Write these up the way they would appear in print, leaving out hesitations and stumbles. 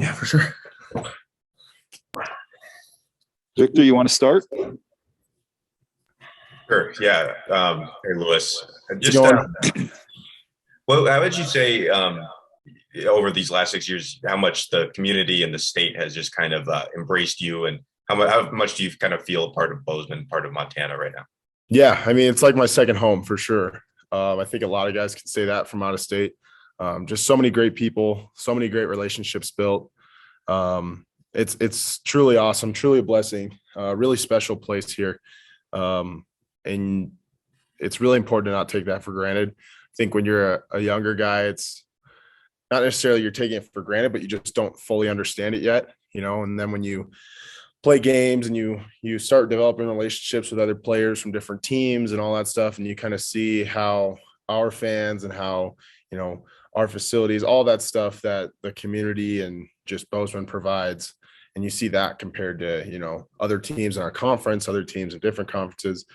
Yeah, for sure. Victor, you want to start? Sure. Yeah. Hey, Lewis. Just Well, how would you say over these last 6 years, how much the community and the state has just kind of embraced you, and how much do you kind of feel part of Bozeman, part of Montana right now? Yeah, I mean, it's like my second home for sure. I think a lot of guys can say that from out of state. Just so many great people, so many great relationships built. It's truly awesome, truly a blessing. Really special place here, and it's really important to not take that for granted. I think when you're a younger guy, it's not necessarily you're taking it for granted, but you just don't fully understand it yet, And then when you play games and you start developing relationships with other players from different teams and all that stuff, and you kind of see how our fans and how our facilities, all that stuff that the community and just Bozeman provides, and you see that compared to other teams in our conference, other teams in different conferences,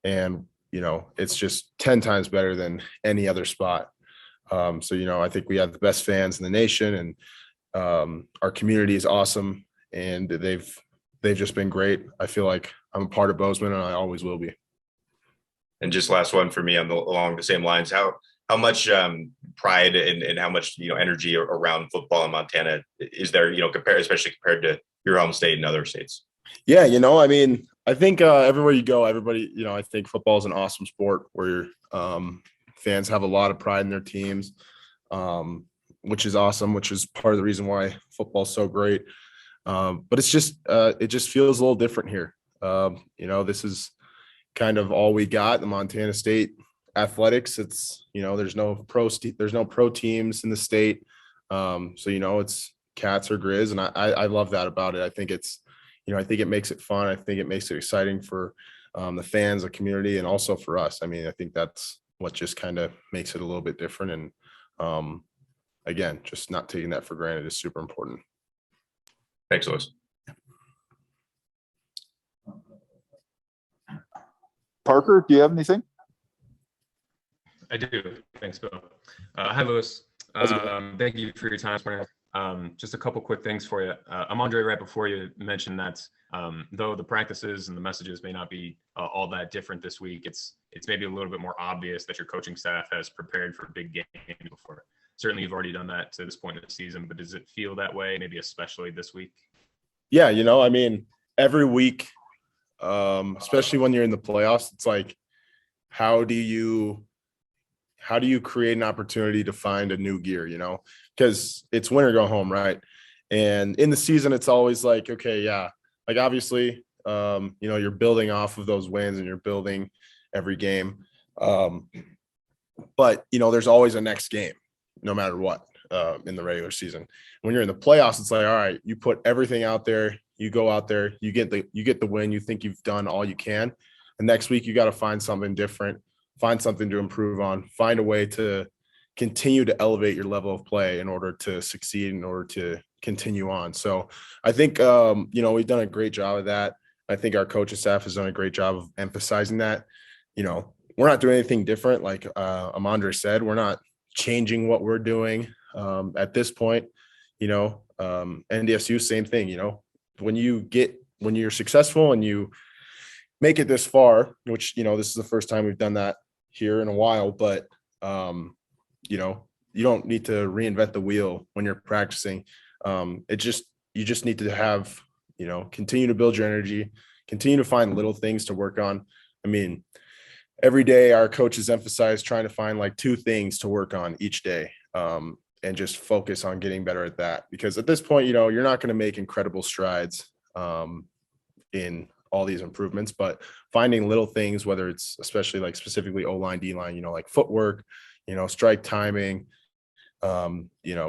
and it's just 10 times better than any other spot. So I think we have the best fans in the nation, and our community is awesome, and they've just been great. I feel like I'm a part of Bozeman, and I always will be. And just last one for me along the same lines, how much pride and how much energy around football in Montana is there, especially compared to your home state and other states? Yeah, I mean, I think everywhere you go, everybody, I think football is an awesome sport where fans have a lot of pride in their teams, which is awesome, which is part of the reason why football is so great. But it just feels a little different here. This is kind of all we got, the Montana State athletics. It's, there's no pro teams in the state. So, it's Cats or Grizz. And I love that about it. I think I think it makes it fun. I think it makes it exciting for the fans, the community, and also for us. I mean, I think that's what just kind of makes it a little bit different. And again, just not taking that for granted is super important. Thanks, Lewis. Parker, do you have anything? I do. Thanks, Bill. Hi, Lewis. Thank you for your time this morning. Just a couple quick things for you. Amandre, right before you mentioned that though the practices and the messages may not be all that different this week, it's maybe a little bit more obvious that your coaching staff has prepared for big games before. Certainly you've already done that to this point of the season, but does it feel that way, maybe especially this week? Yeah, I mean, every week, especially when you're in the playoffs, it's like, how do you create an opportunity to find a new gear, because it's win or go home, right? And in the season, it's always like, okay, yeah, like obviously, you're building off of those wins and you're building every game. But, there's always a next game, no matter what, in the regular season. When you're in the playoffs, it's like, all right, you put everything out there, you go out there, you get the win, you think you've done all you can. And next week, you got to find something different, find something to improve on, find a way to continue to elevate your level of play in order to succeed, in order to continue on. So I think, we've done a great job of that. I think our coaching staff has done a great job of emphasizing that. We're not doing anything different. Like Amandre said, we're not changing what we're doing at this point. NDSU, same thing. When you're successful and you make it this far, which this is the first time we've done that here in a while, but you don't need to reinvent the wheel when you're practicing. You just need to have continue to build your energy, continue to find little things to work on. I mean, every day our coaches emphasize trying to find like 2 things to work on each day, and just focus on getting better at that, because at this point you're not going to make incredible strides in all these improvements, but finding little things, whether it's especially like specifically O-line, D-line, like footwork, strike timing,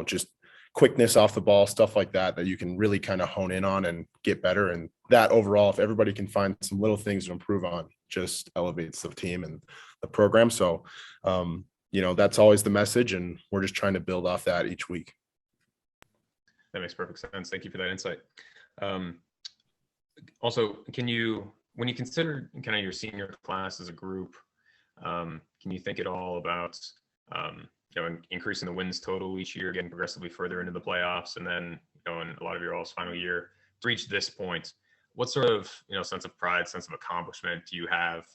just quickness off the ball, stuff like that you can really kind of hone in on and get better. And that overall, if everybody can find some little things to improve on, just elevates the team and the program. So, that's always the message, and we're just trying to build off that each week. That makes perfect sense. Thank you for that insight. Also, when you consider kind of your senior class as a group, can you think at all about increasing the wins total each year, getting progressively further into the playoffs, and then in a lot of your all's final year to reach this point. What sort of sense of pride, sense of accomplishment do you have?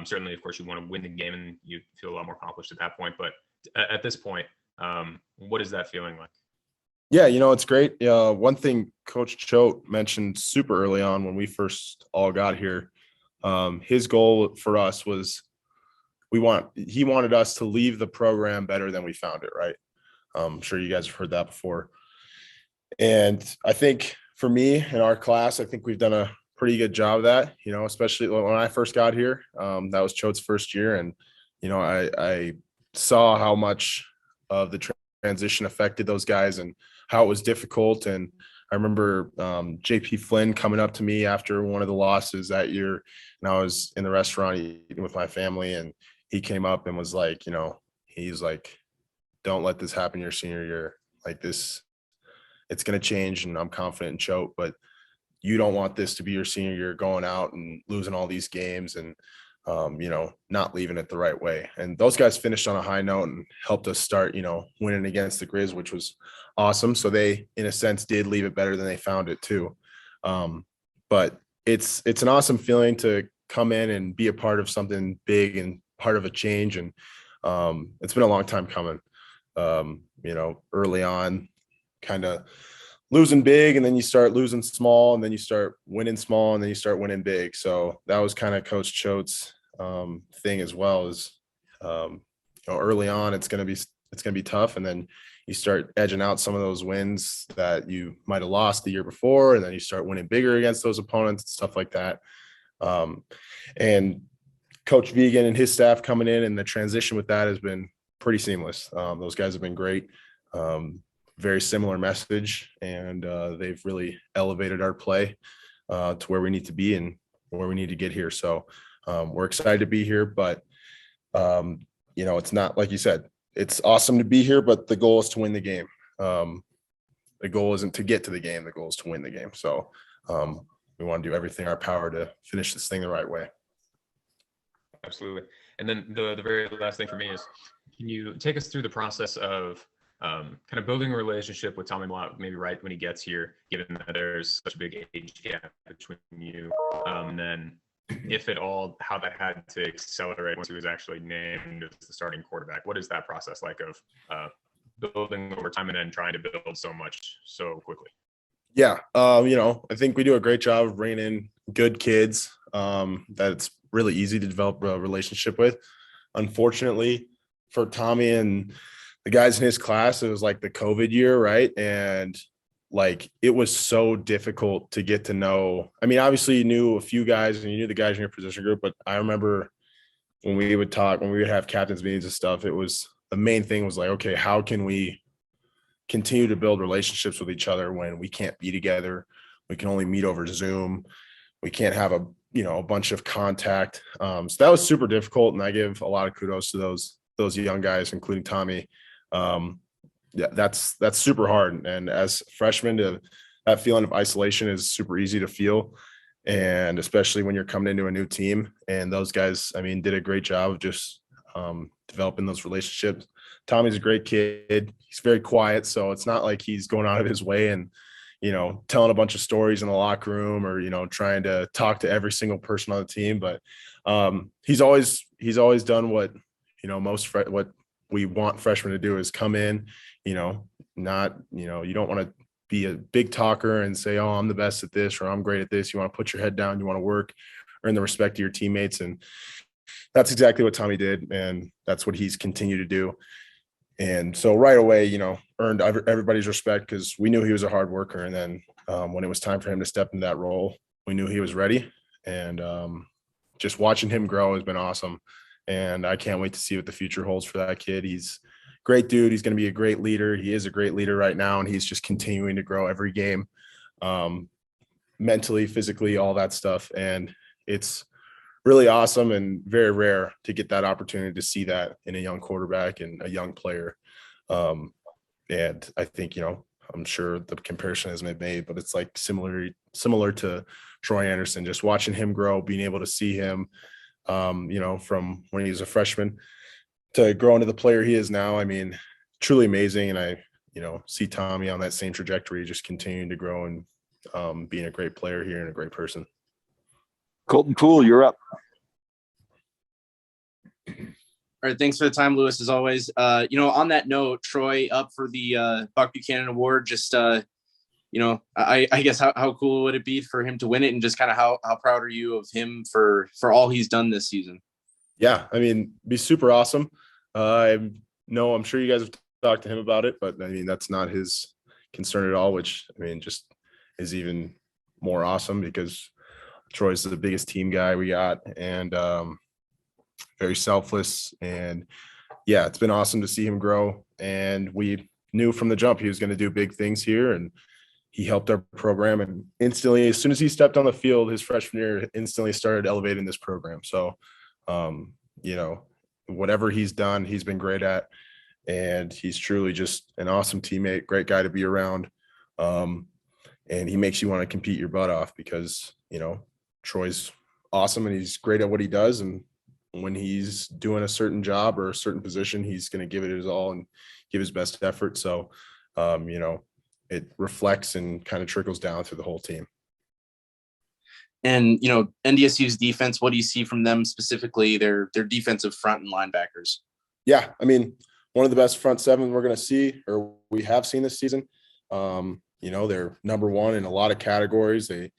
Certainly, of course, you want to win the game and you feel a lot more accomplished at that point. But at this point, what is that feeling like? Yeah, it's great. One thing Coach Choate mentioned super early on when we first all got here, his goal for us was he wanted us to leave the program better than we found it, right? I'm sure you guys have heard that before. And I think for me in our class, I think we've done a pretty good job of that, especially when I first got here. That was Choate's first year. And, I saw how much of the transition affected those guys and how it was difficult. And I remember JP Flynn coming up to me after one of the losses that year, and I was in the restaurant eating with my family, and he came up and was like, he's like, don't let this happen your senior year. Like this, it's going to change, and I'm confident in Choate, but you don't want this to be your senior year going out and losing all these games and, not leaving it the right way. And those guys finished on a high note and helped us start, winning against the Grizz, which was awesome. So they, in a sense, did leave it better than they found it too. But it's an awesome feeling to come in and be a part of something big and part of a change. And it's been a long time coming. Early on, kind of losing big, and then you start losing small, and then you start winning small, and then you start winning big. So that was kind of Coach Choate's thing as well. Is early on it's gonna be tough, and then you start edging out some of those wins that you might have lost the year before, and then you start winning bigger against those opponents and stuff like that. And Coach Vegan and his staff coming in, and the transition with that has been pretty seamless. Those guys have been great. Very similar message, and they've really elevated our play to where we need to be and where we need to get here. So we're excited to be here, but it's not, like you said, it's awesome to be here, but the goal is to win the game. The goal isn't to get to the game. The goal is to win the game. So we want to do everything in our power to finish this thing the right way. Absolutely. And then the very last thing for me is, can you take us through the process of kind of building a relationship with Tommy Mott, maybe right when he gets here, given that there's such a big age gap between you, and then if at all, how that had to accelerate once he was actually named as the starting quarterback? What is that process like of building over time and then trying to build so much so quickly? Yeah. I think we do a great job of bringing in good kids that it's really easy to develop a relationship with. Unfortunately for Tommy and the guys in his class, it was like the COVID year, right? And like it was so difficult to get to know. I mean, obviously you knew a few guys and you knew the guys in your position group, but I remember when we would have captains meetings and stuff, it was the main thing was like, okay, how can we continue to build relationships with each other when we can't be together? We can only meet over Zoom. We can't have a bunch of contact. So that was super difficult. And I give a lot of kudos to those young guys, including Tommy. Yeah, that's super hard. And as freshmen, that feeling of isolation is super easy to feel. And especially when you're coming into a new team, and those guys, I mean, did a great job of just developing those relationships. Tommy's a great kid. He's very quiet. So it's not like he's going out of his way and, telling a bunch of stories in the locker room or, trying to talk to every single person on the team. But he's always done what, what we want freshmen to do is come in, you don't want to be a big talker and say, oh, I'm the best at this, or I'm great at this. You want to put your head down, you want to work, earn the respect of your teammates. And that's exactly what Tommy did. And that's what he's continued to do. And so right away, earned everybody's respect because we knew he was a hard worker. And then when it was time for him to step into that role, we knew he was ready. And just watching him grow has been awesome. And I can't wait to see what the future holds for that kid. He's a great dude. He's going to be a great leader. He is a great leader right now, and he's just continuing to grow every game, mentally, physically, all that stuff. And it's really awesome and very rare to get that opportunity to see that in a young quarterback and a young player. And I think, I'm sure the comparison hasn't been made, but it's like similar to Troy Anderson, just watching him grow, being able to see him, from when he was a freshman to grow into the player he is now. I mean, truly amazing. And see Tommy on that same trajectory, just continuing to grow and being a great player here and a great person. Colton Poole, you're up. All right, thanks for the time, Lewis, as always. On that note, Troy up for the Buck Buchanan Award. Just, I guess how cool would it be for him to win it, and just kind of how proud are you of him for all he's done this season? Yeah, I mean, be super awesome. I'm sure you guys have talked to him about it, but I mean, that's not his concern at all, which I mean, just is even more awesome because Troy's the biggest team guy we got, and very selfless. And yeah, it's been awesome to see him grow. And we knew from the jump he was going to do big things here, and he helped our program. And instantly, as soon as he stepped on the field his freshman year, instantly started elevating this program. So, whatever he's done, he's been great at. And he's truly just an awesome teammate, great guy to be around. And he makes you want to compete your butt off because, Troy's awesome and he's great at what he does. And when he's doing a certain job or a certain position, he's going to give it his all and give his best effort. So, it reflects and kind of trickles down through the whole team. And, NDSU's defense, what do you see from them specifically, their defensive front and linebackers? Yeah, I mean, one of the best front seven we're going to see, or we have seen this season. They're number one in a lot of categories. They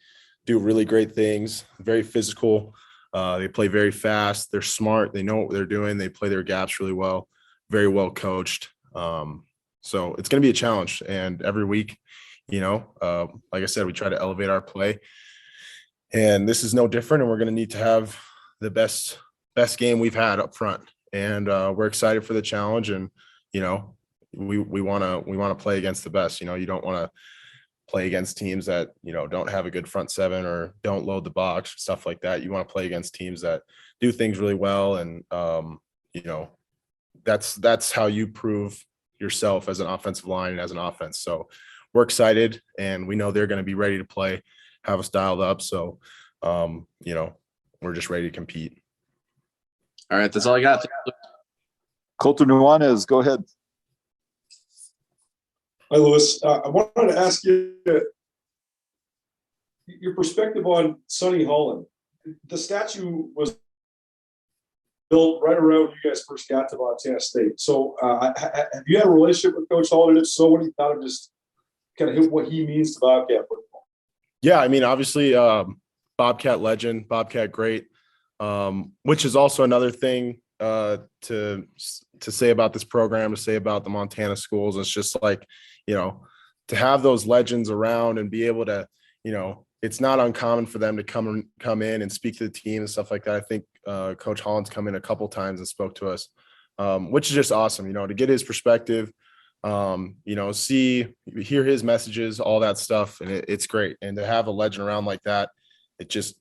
do really great things, very physical. They play very fast. They're smart. They know what they're doing. They play their gaps really well, very well coached. So it's going to be a challenge. And every week, like I said, we try to elevate our play. And this is no different. And we're going to need to have the best game we've had up front. And we're excited for the challenge. And, we want to play against the best. You don't want to play against teams that, don't have a good front seven or don't load the box, stuff like that. You want to play against teams that do things really well. And, that's how you prove yourself as an offensive line and as an offense. So we're excited and we know they're going to be ready to play, have us dialed up. So, we're just ready to compete. All right. That's all I got. Colton Nuanez, go ahead. Hi, Lewis. I wanted to ask you your perspective on Sonny Holland. The statue was built right around you guys first got to Montana State. So have you had a relationship with Coach Holland? If so, what do you thought of just kind of what he means to Bobcat football? Yeah, I mean, obviously, Bobcat legend, Bobcat great, which is also another thing to say about this program, to say about the Montana schools. It's just like, to have those legends around and be able to, it's not uncommon for them to come in and speak to the team and stuff like that. I think Coach Holland's come in a couple times and spoke to us, which is just awesome, to get his perspective, hear his messages, all that stuff. And it's great. And to have a legend around like that, it just,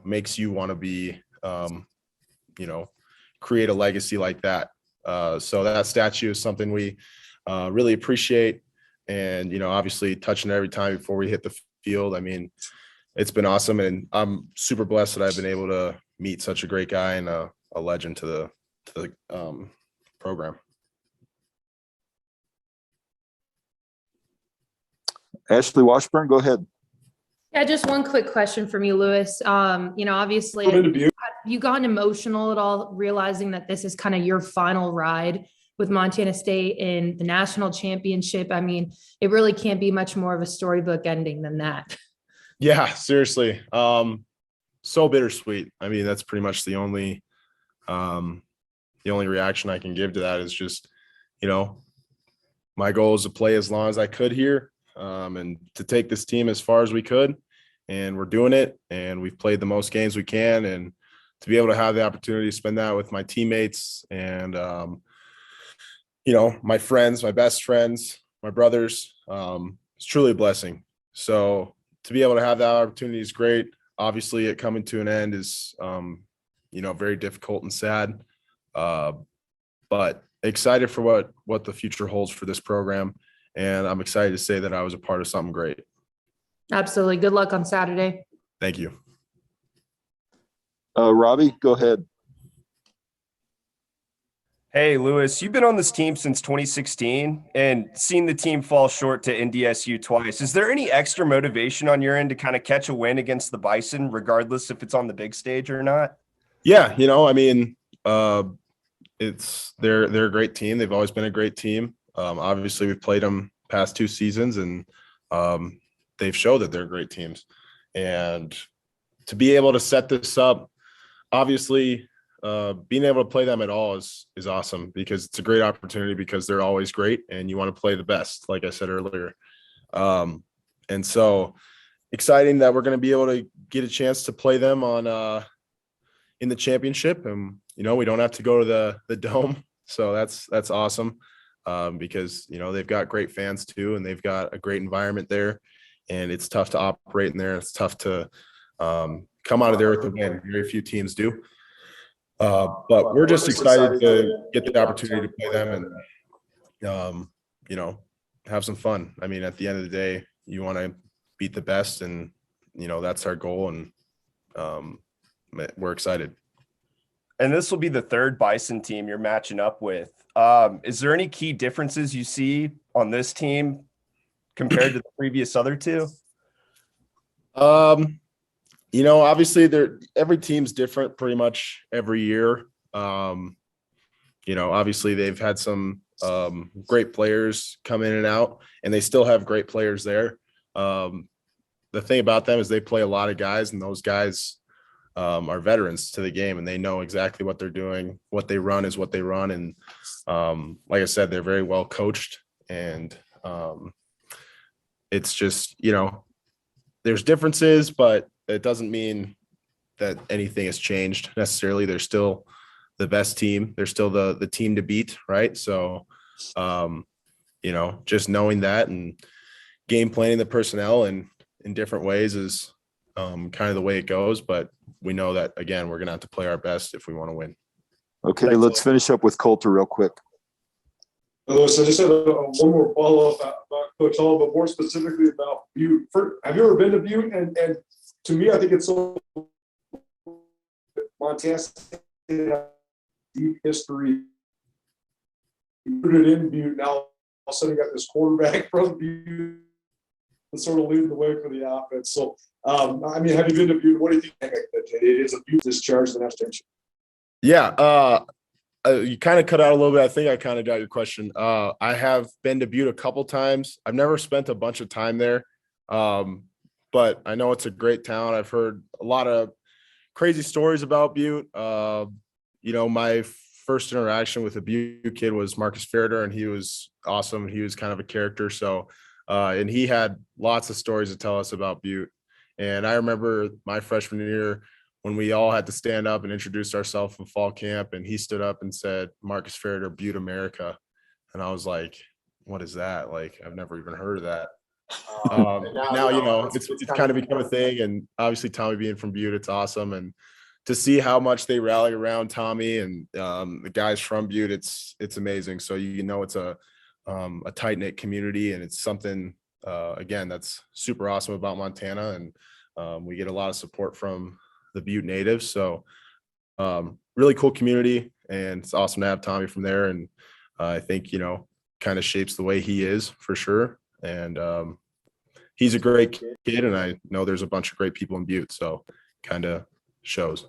makes you want to be, create a legacy like that. So that statue is something we really appreciate. And, obviously touching it every time before we hit the field. I mean, it's been awesome. And I'm super blessed that I've been able to meet such a great guy and a legend to the program. Ashley Washburn, go ahead. Yeah, just one quick question from you, Lewis. Obviously you gotten emotional at all realizing that this is kind of your final ride with Montana State in the national championship? I mean, it really can't be much more of a storybook ending than that. Yeah, seriously. So bittersweet. I mean, that's pretty much the only reaction I can give to that is just, my goal is to play as long as I could here, and to take this team as far as we could. And we're doing it, and we've played the most games we can. And to be able to have the opportunity to spend that with my teammates and, my friends, my best friends, my brothers, it's truly a blessing. So to be able to have that opportunity is great. Obviously, it coming to an end is, very difficult and sad, but excited for what the future holds for this program. And I'm excited to say that I was a part of something great. Absolutely. Good luck on Saturday. Thank you. Robbie, go ahead. Hey, Lewis, you've been on this team since 2016 and seen the team fall short to NDSU twice. Is there any extra motivation on your end to kind of catch a win against the Bison, regardless if it's on the big stage or not? Yeah, I mean, they're a great team. They've always been a great team. Obviously, we've played them past 2 seasons, and they've showed that they're great teams. And to be able to set this up, obviously, being able to play them at all is awesome, because it's a great opportunity, because they're always great and you want to play the best, like I said earlier. And so exciting that we're going to be able to get a chance to play them on in the championship. And we don't have to go to the dome, so that's awesome, because they've got great fans too, and they've got a great environment there, and it's tough to operate in there. It's tough to come out of there with a win. Very few teams do. But we're just excited to get the opportunity to play them and, have some fun. I mean, at the end of the day, you want to beat the best, and, that's our goal, and we're excited. And this will be the third Bison team you're matching up with. Is there any key differences you see on this team compared to the previous other two? Obviously every team's different pretty much every year. Obviously they've had some great players come in and out, and they still have great players there. The thing about them is they play a lot of guys, and those guys are veterans to the game, and they know exactly what they're doing. What they run is what they run. And like I said, they're very well coached, and it's just, there's differences, but it doesn't mean that anything has changed necessarily. They're still the best team. They're still the team to beat, right? So, just knowing that and game planning the personnel in different ways is kind of the way it goes. But we know that, again, we're going to have to play our best if we want to win. Okay, let's finish up with Coulter real quick. So I just had one more follow-up about Coach Hall, but more specifically about Butte. Have you ever been to Butte? And to me, I think it's so Montana State deep history rooted in Butte. Now all of a sudden you got this quarterback from Butte that's sort of leading the way for the offense. So have you been to Butte? What do you think? It is a Butte discharge the next championship. Yeah, you kind of cut out a little bit. I think I kind of got your question. I have been to Butte a couple times. I've never spent a bunch of time there. But I know it's a great town. I've heard a lot of crazy stories about Butte. My first interaction with a Butte kid was Marcus Ferreter, and he was awesome. He was kind of a character. So, and he had lots of stories to tell us about Butte. And I remember my freshman year when we all had to stand up and introduce ourselves in fall camp, and he stood up and said, "Marcus Ferreter, Butte America." And I was like, what is that? Like, I've never even heard of that. Now it's kind of become a thing, and obviously Tommy being from Butte, it's awesome, and to see how much they rally around Tommy and the guys from Butte, it's amazing. So it's a tight-knit community, and it's something again that's super awesome about Montana, and we get a lot of support from the Butte natives. So really cool community, and it's awesome to have Tommy from there, and I think kind of shapes the way he is for sure. And he's a great kid, and I know there's a bunch of great people in Butte, so kind of shows.